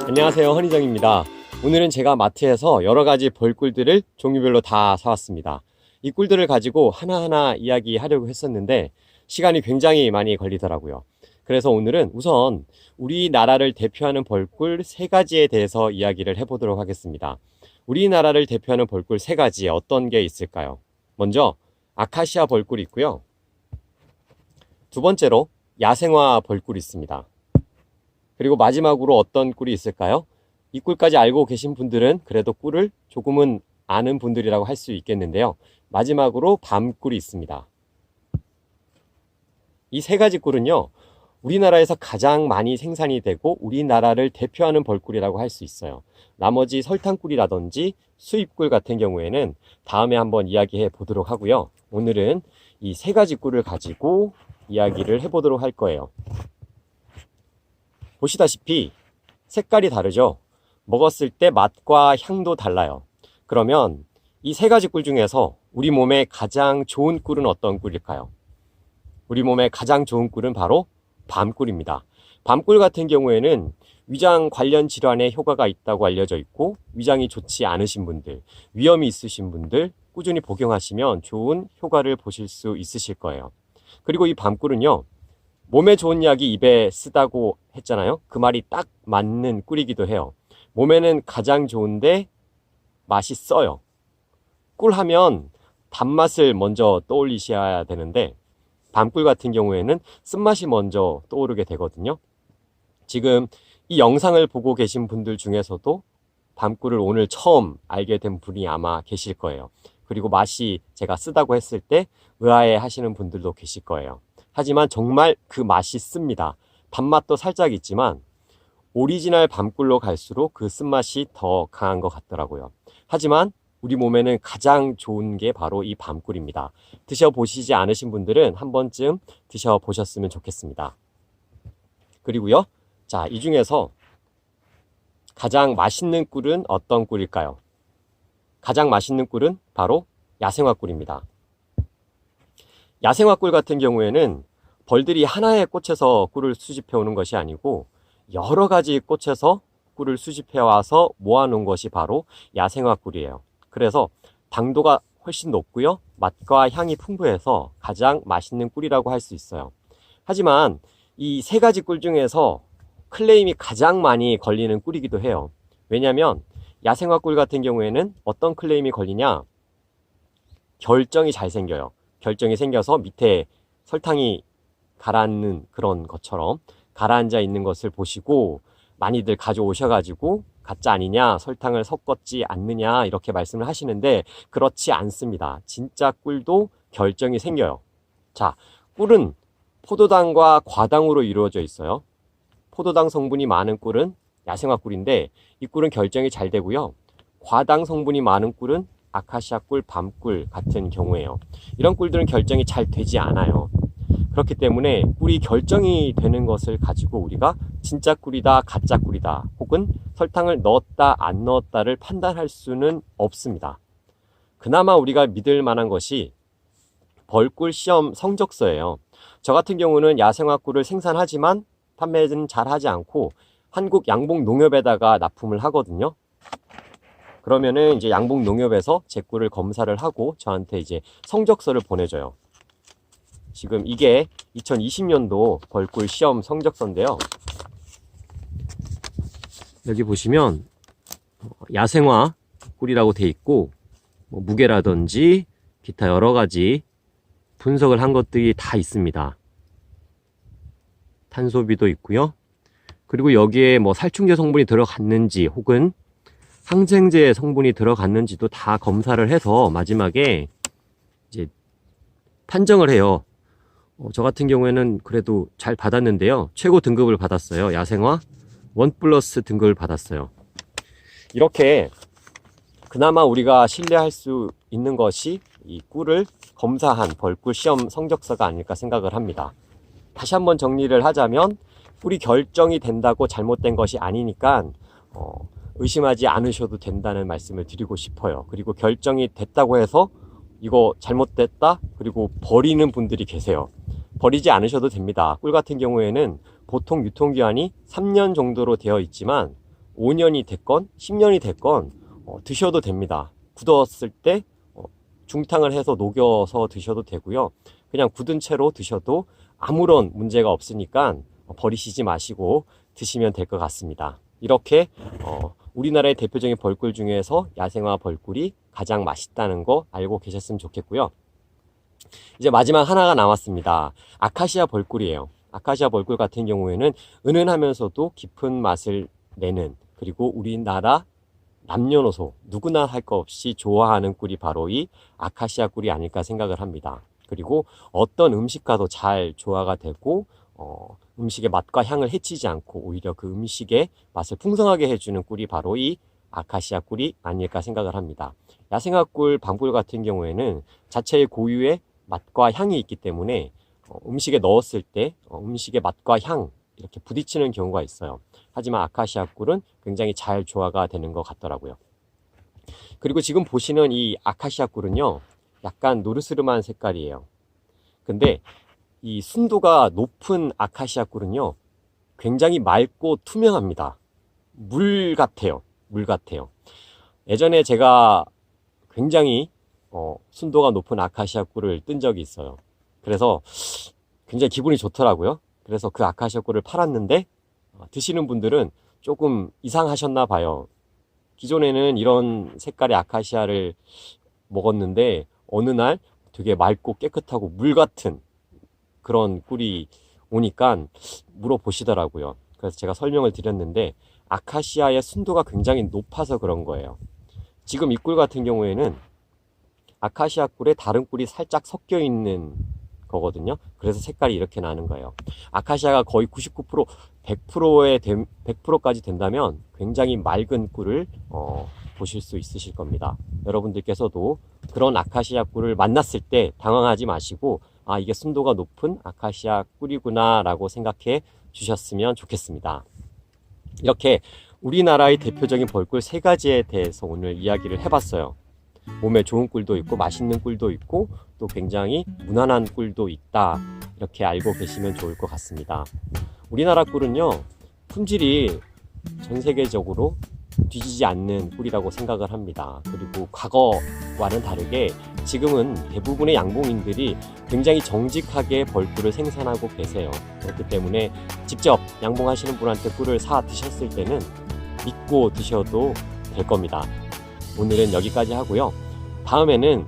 안녕하세요, 허니정입니다. 오늘은 제가 마트에서 여러가지 벌꿀들을 종류별로 다 사왔습니다. 이 꿀들을 가지고 하나하나 이야기하려고 했었는데 시간이 굉장히 많이 걸리더라고요. 그래서 오늘은 우선 우리나라를 대표하는 벌꿀 3가지에 대해서 이야기를 해보도록 하겠습니다. 우리나라를 대표하는 벌꿀 3가지에 어떤 게 있을까요? 먼저 아카시아 벌꿀이 있고요. 두 번째로 야생화 벌꿀이 있습니다. 그리고 마지막으로 어떤 꿀이 있을까요? 이 꿀까지 알고 계신 분들은 그래도 꿀을 조금은 아는 분들이라고 할 수 있겠는데요. 마지막으로 밤꿀이 있습니다. 이 3가지 꿀은요, 우리나라에서 가장 많이 생산이 되고 우리나라를 대표하는 벌꿀이라고 할 수 있어요. 나머지 설탕꿀이라든지 수입꿀 같은 경우에는 다음에 한번 이야기해 보도록 하고요. 오늘은 이 3가지 꿀을 가지고 이야기를 해보도록 할 거예요. 보시다시피 색깔이 다르죠? 먹었을 때 맛과 향도 달라요. 그러면 이 3가지 꿀 중에서 우리 몸에 가장 좋은 꿀은 어떤 꿀일까요? 우리 몸에 가장 좋은 꿀은 바로 밤꿀입니다. 밤꿀 같은 경우에는 위장 관련 질환에 효과가 있다고 알려져 있고, 위장이 좋지 않으신 분들, 위염이 있으신 분들 꾸준히 복용하시면 좋은 효과를 보실 수 있으실 거예요. 그리고 이 밤꿀은요, 몸에 좋은 약이 입에 쓰다고 했잖아요. 그 말이 딱 맞는 꿀이기도 해요. 몸에는 가장 좋은데 맛이 써요. 꿀 하면 단맛을 먼저 떠올리셔야 되는데 밤꿀 같은 경우에는 쓴맛이 먼저 떠오르게 되거든요. 지금 이 영상을 보고 계신 분들 중에서도 밤꿀을 오늘 처음 알게 된 분이 아마 계실 거예요. 그리고 맛이 제가 쓰다고 했을 때 의아해 하시는 분들도 계실 거예요. 하지만 정말 그 맛이 씁니다. 단맛도 살짝 있지만 오리지널 밤꿀로 갈수록 그 쓴맛이 더 강한 것 같더라고요. 하지만 우리 몸에는 가장 좋은 게 바로 이 밤꿀입니다. 드셔보시지 않으신 분들은 한 번쯤 드셔보셨으면 좋겠습니다. 그리고요, 자, 이 중에서 가장 맛있는 꿀은 어떤 꿀일까요? 가장 맛있는 꿀은 바로 야생화 꿀입니다. 야생화 꿀 같은 경우에는 벌들이 하나의 꽃에서 꿀을 수집해 오는 것이 아니고 여러 가지 꽃에서 꿀을 수집해 와서 모아놓은 것이 바로 야생화 꿀이에요. 그래서 당도가 훨씬 높고요, 맛과 향이 풍부해서 가장 맛있는 꿀이라고 할 수 있어요. 하지만 이 3가지 꿀 중에서 클레임이 가장 많이 걸리는 꿀이기도 해요. 왜냐하면 야생화 꿀 같은 경우에는 어떤 클레임이 걸리냐, 결정이 잘 생겨요. 결정이 생겨서 밑에 설탕이 가라앉는 그런 것처럼 가라앉아 있는 것을 보시고 많이들 가져오셔가지고 가짜 아니냐, 설탕을 섞었지 않느냐 이렇게 말씀을 하시는데 그렇지 않습니다. 진짜 꿀도 결정이 생겨요. 자, 꿀은 포도당과 과당으로 이루어져 있어요. 포도당 성분이 많은 꿀은 야생화 꿀인데 이 꿀은 결정이 잘 되고요, 과당 성분이 많은 꿀은 아카시아 꿀, 밤꿀 같은 경우에요. 이런 꿀들은 결정이 잘 되지 않아요. 그렇기 때문에 꿀이 결정이 되는 것을 가지고 우리가 진짜 꿀이다, 가짜 꿀이다, 혹은 설탕을 넣었다, 안 넣었다를 판단할 수는 없습니다. 그나마 우리가 믿을 만한 것이 벌꿀 시험 성적서예요. 저 같은 경우는 야생화 꿀을 생산하지만 판매는 잘 하지 않고 한국양봉농협에다가 납품을 하거든요. 그러면은 이제 양봉농협에서 제 꿀을 검사를 하고 저한테 이제 성적서를 보내줘요. 지금 이게 2020년도 벌꿀 시험 성적서인데요. 여기 보시면 야생화 꿀이라고 돼 있고 무게라든지 기타 여러 가지 분석을 한 것들이 다 있습니다. 탄소비도 있고요. 그리고 여기에 뭐 살충제 성분이 들어갔는지 혹은 항생제 성분이 들어갔는지도 다 검사를 해서 마지막에 이제 판정을 해요. 저 같은 경우에는 그래도 잘 받았는데요. 최고 등급을 받았어요. 야생화 1+ 등급을 받았어요. 이렇게 그나마 우리가 신뢰할 수 있는 것이 이 꿀을 검사한 벌꿀 시험 성적서가 아닐까 생각을 합니다. 다시 한번 정리를 하자면 꿀이 결정이 된다고 잘못된 것이 아니니까 의심하지 않으셔도 된다는 말씀을 드리고 싶어요. 그리고 결정이 됐다고 해서 이거 잘못됐다 그리고 버리는 분들이 계세요. 버리지 않으셔도 됩니다. 꿀 같은 경우에는 보통 유통기한이 3년 정도로 되어 있지만 5년이 됐건 10년이 됐건 드셔도 됩니다. 굳었을 때 중탕을 해서 녹여서 드셔도 되고요. 그냥 굳은 채로 드셔도 아무런 문제가 없으니까 버리시지 마시고 드시면 될 것 같습니다. 이렇게 우리나라의 대표적인 벌꿀 중에서 야생화 벌꿀이 가장 맛있다는 거 알고 계셨으면 좋겠고요. 이제 마지막 하나가 남았습니다. 아카시아 벌꿀이에요. 아카시아 벌꿀 같은 경우에는 은은하면서도 깊은 맛을 내는, 그리고 우리나라 남녀노소 누구나 할 거 없이 좋아하는 꿀이 바로 이 아카시아 꿀이 아닐까 생각을 합니다. 그리고 어떤 음식과도 잘 조화가 되고 음식의 맛과 향을 해치지 않고 오히려 그 음식의 맛을 풍성하게 해주는 꿀이 바로 이 아카시아 꿀이 아닐까 생각을 합니다. 야생화 꿀, 방꿀 같은 경우에는 자체의 고유의 맛과 향이 있기 때문에 음식에 넣었을 때 음식의 맛과 향 이렇게 부딪히는 경우가 있어요. 하지만 아카시아 꿀은 굉장히 잘 조화가 되는 것 같더라고요. 그리고 지금 보시는 이 아카시아 꿀은요, 약간 노르스름한 색깔이에요. 근데 이 순도가 높은 아카시아 꿀은요, 굉장히 맑고 투명합니다. 물 같아요. 물 같아요. 예전에 제가 굉장히 순도가 높은 아카시아 꿀을 뜬 적이 있어요. 그래서 굉장히 기분이 좋더라고요. 그래서 그 아카시아 꿀을 팔았는데 드시는 분들은 조금 이상하셨나 봐요. 기존에는 이런 색깔의 아카시아를 먹었는데 어느 날 되게 맑고 깨끗하고 물 같은 그런 꿀이 오니까 물어보시더라고요. 그래서 제가 설명을 드렸는데 아카시아의 순도가 굉장히 높아서 그런 거예요. 지금 이 꿀 같은 경우에는 아카시아 꿀에 다른 꿀이 살짝 섞여 있는 거거든요. 그래서 색깔이 이렇게 나는 거예요. 아카시아가 거의 99%, 100%까지 된다면 굉장히 맑은 꿀을 보실 수 있으실 겁니다. 여러분들께서도 그런 아카시아 꿀을 만났을 때 당황하지 마시고 아, 이게 순도가 높은 아카시아 꿀이구나 라고 생각해 주셨으면 좋겠습니다. 이렇게 우리나라의 대표적인 벌꿀 3가지에 대해서 오늘 이야기를 해봤어요. 몸에 좋은 꿀도 있고 맛있는 꿀도 있고 또 굉장히 무난한 꿀도 있다, 이렇게 알고 계시면 좋을 것 같습니다. 우리나라 꿀은요, 품질이 전 세계적으로 뒤지지 않는 꿀이라고 생각을 합니다. 그리고 과거와는 다르게 지금은 대부분의 양봉인들이 굉장히 정직하게 벌꿀을 생산하고 계세요. 그렇기 때문에 직접 양봉하시는 분한테 꿀을 사 드셨을 때는 믿고 드셔도 될 겁니다. 오늘은 여기까지 하고요. 다음에는